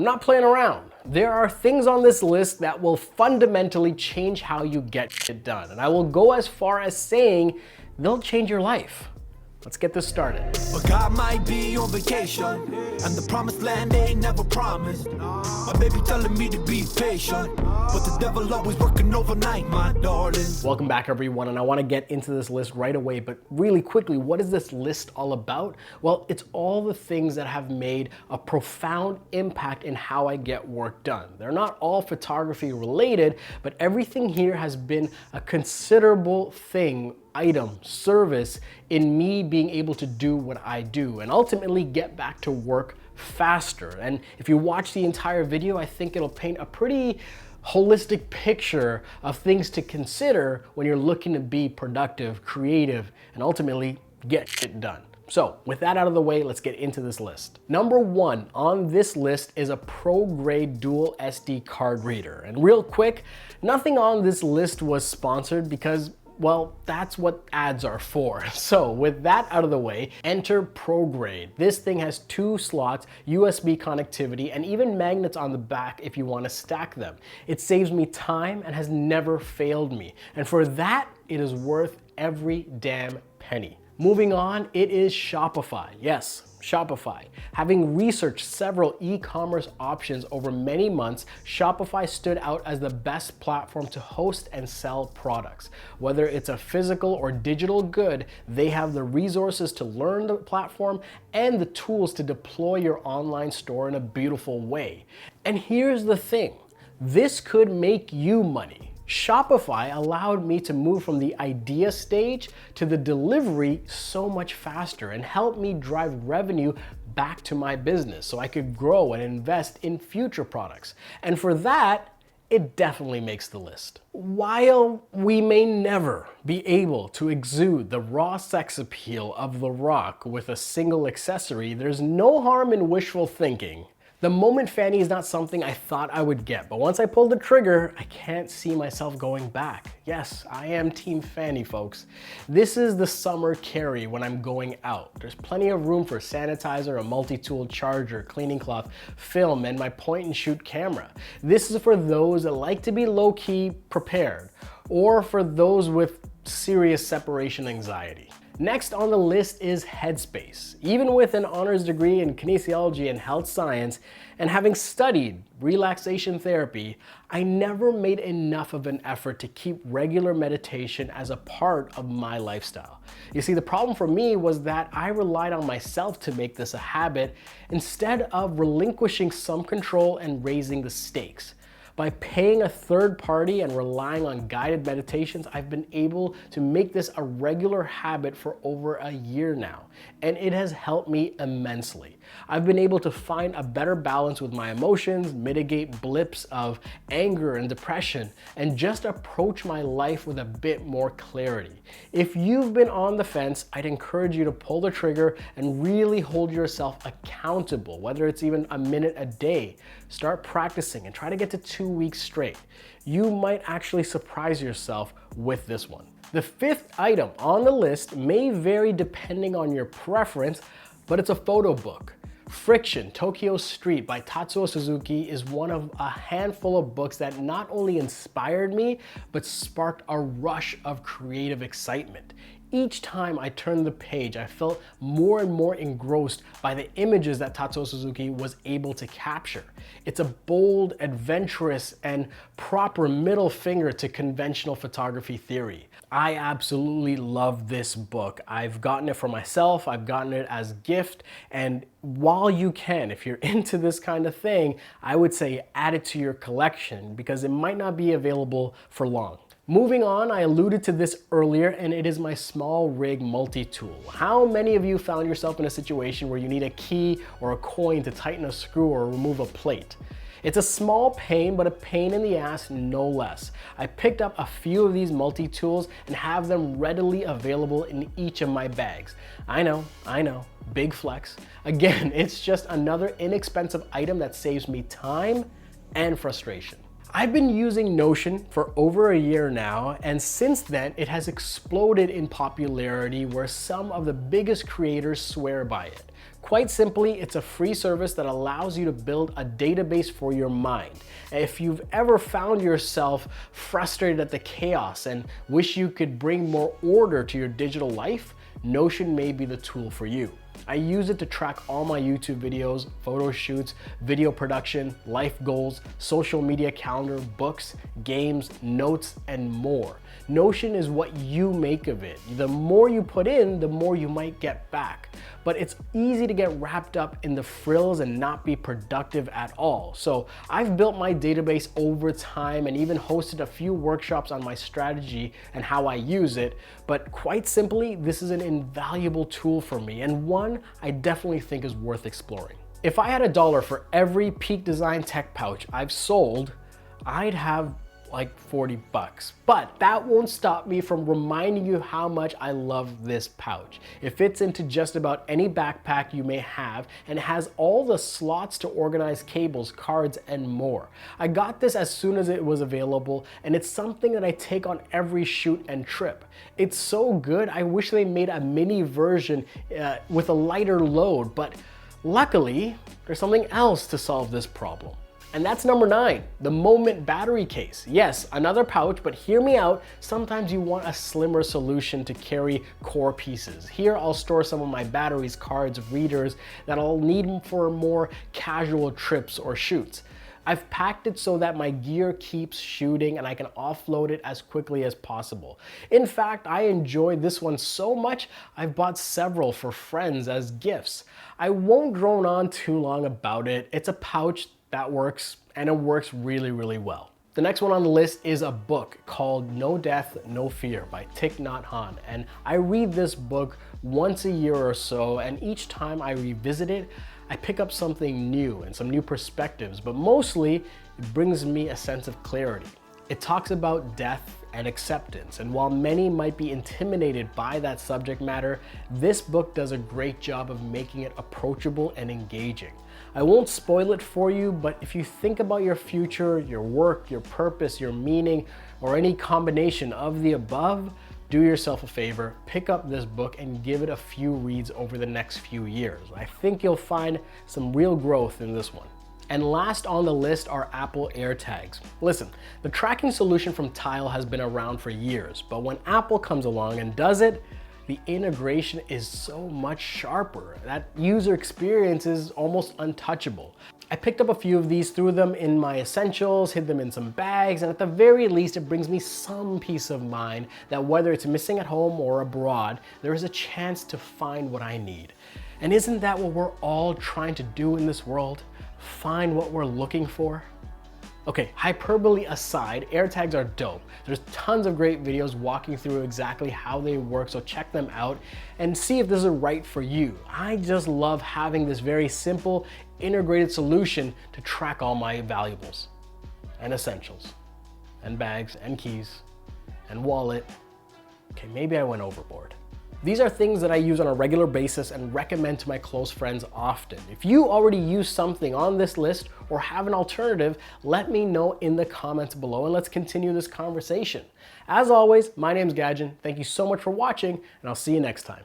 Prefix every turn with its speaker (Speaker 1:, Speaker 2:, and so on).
Speaker 1: I'm not playing around. There are things on this list that will fundamentally change how you get it done. And I will go as far as saying they'll change your life. Let's get this started.
Speaker 2: But God might be on vacation, and the promised land ain't never promised. My baby telling me to be patient, but the devil always working overnight, my darling.
Speaker 1: Welcome back, everyone, and I want to get into this list right away, but really quickly, what is this list all about? Well, it's all the things that have made a profound impact in how I get work done. They're not all photography related, but everything here has been a considerable thing, item, service in me being able to do what I do and ultimately get back to work faster. And if you watch the entire video, I think it'll paint a pretty holistic picture of things to consider when you're looking to be productive, creative, and ultimately get shit done. So with that out of the way, let's get into this list. Number one on this list is a pro grade dual SD card reader. And real quick, nothing on this list was sponsored because, well, that's what ads are for. So with that out of the way, enter Pro Grade. This thing has 2 slots, USB connectivity, and even magnets on the back if you want to stack them. It saves me time and has never failed me. And for that, it is worth every damn penny. Moving on, it is Shopify. Yes, Shopify. Having researched several e-commerce options over many months, Shopify stood out as the best platform to host and sell products. Whether it's a physical or digital good, they have the resources to learn the platform and the tools to deploy your online store in a beautiful way. And here's the thing, this could make you money. Shopify allowed me to move from the idea stage to the delivery so much faster and helped me drive revenue back to my business so I could grow and invest in future products. And for that, it definitely makes the list. While we may never be able to exude the raw sex appeal of The Rock with a single accessory, there's no harm in wishful thinking. The moment Fanny is not something I thought I would get, but once I pulled the trigger, I can't see myself going back. Yes, I am Team Fanny, folks. This is the summer carry when I'm going out. There's plenty of room for sanitizer, a multi-tool charger, cleaning cloth, film, and my point and shoot camera. This is for those that like to be low-key prepared, or for those with serious separation anxiety. Next on the list is Headspace. Even with an honors degree in kinesiology and health science, and having studied relaxation therapy, I never made enough of an effort to keep regular meditation as a part of my lifestyle. You see, the problem for me was that I relied on myself to make this a habit instead of relinquishing some control and raising the stakes. By paying a third party and relying on guided meditations, I've been able to make this a regular habit for over a year now, and it has helped me immensely. I've been able to find a better balance with my emotions, mitigate blips of anger and depression, and just approach my life with a bit more clarity. If you've been on the fence, I'd encourage you to pull the trigger and really hold yourself accountable, whether it's even a minute a day. Start practicing and try to get to 2 weeks straight. You might actually surprise yourself with this one. The 5th item on the list may vary depending on your preference, but it's a photo book. Friction, Tokyo Street by Tatsuo Suzuki is one of a handful of books that not only inspired me, but sparked a rush of creative excitement. Each time I turned the page, I felt more and more engrossed by the images that Tatsuo Suzuki was able to capture. It's a bold, adventurous, and proper middle finger to conventional photography theory. I absolutely love this book. I've gotten it for myself, I've gotten it as a gift, and while you can, if you're into this kind of thing, I would say add it to your collection because it might not be available for long. Moving on, I alluded to this earlier, and it is my small rig multi-tool. How many of you found yourself in a situation where you need a key or a coin to tighten a screw or remove a plate? It's a small pain, but a pain in the ass no less. I picked up a few of these multi-tools and have them readily available in each of my bags. I know, big flex. Again, it's just another inexpensive item that saves me time and frustration. I've been using Notion for over a year now, and since then it has exploded in popularity where some of the biggest creators swear by it. Quite simply, it's a free service that allows you to build a database for your mind. And if you've ever found yourself frustrated at the chaos and wish you could bring more order to your digital life, Notion may be the tool for you. I use it to track all my YouTube videos, photo shoots, video production, life goals, social media calendar, books, games, notes, and more. Notion is what you make of it. The more you put in, the more you might get back. But it's easy to get wrapped up in the frills and not be productive at all. So I've built my database over time and even hosted a few workshops on my strategy and how I use it. But quite simply, this is an invaluable tool for me, and one I definitely think is worth exploring. If I had $1 for every Peak Design tech pouch I've sold, I'd have like 40 bucks. But that won't stop me from reminding you how much I love this pouch. It fits into just about any backpack you may have and has all the slots to organize cables, cards, and more. I got this as soon as it was available, and it's something that I take on every shoot and trip. It's so good, I wish they made a mini version with a lighter load, but luckily, there's something else to solve this problem. And that's number 9, the Moment battery case. Yes, another pouch, but hear me out. Sometimes you want a slimmer solution to carry core pieces. Here I'll store some of my batteries, cards, readers that I'll need for more casual trips or shoots. I've packed it so that my gear keeps shooting and I can offload it as quickly as possible. In fact, I enjoy this one so much, I've bought several for friends as gifts. I won't drone on too long about it. It's a pouch that works, and it works really, really well. The next one on the list is a book called No Death, No Fear by Thich Nhat Hanh. And I read this book once a year or so, and each time I revisit it, I pick up something new and some new perspectives, but mostly it brings me a sense of clarity. It talks about death and acceptance, and while many might be intimidated by that subject matter, this book does a great job of making it approachable and engaging. I won't spoil it for you, but if you think about your future, your work, your purpose, your meaning, or any combination of the above, do yourself a favor, pick up this book and give it a few reads over the next few years. I think you'll find some real growth in this one. And last on the list are Apple AirTags. Listen, the tracking solution from Tile has been around for years, but when Apple comes along and does it, the integration is so much sharper. That user experience is almost untouchable. I picked up a few of these, threw them in my essentials, hid them in some bags, and at the very least, it brings me some peace of mind that whether it's missing at home or abroad, there is a chance to find what I need. And isn't that what we're all trying to do in this world? Find what we're looking for? Okay, hyperbole aside, AirTags are dope. There's tons of great videos walking through exactly how they work, so check them out and see if this is right for you. I just love having this very simple, integrated solution to track all my valuables and essentials and bags and keys and wallet. Okay, maybe I went overboard. These are things that I use on a regular basis and recommend to my close friends often. If you already use something on this list or have an alternative, let me know in the comments below and let's continue this conversation. As always, my name's Gajan. Thank you so much for watching, and I'll see you next time.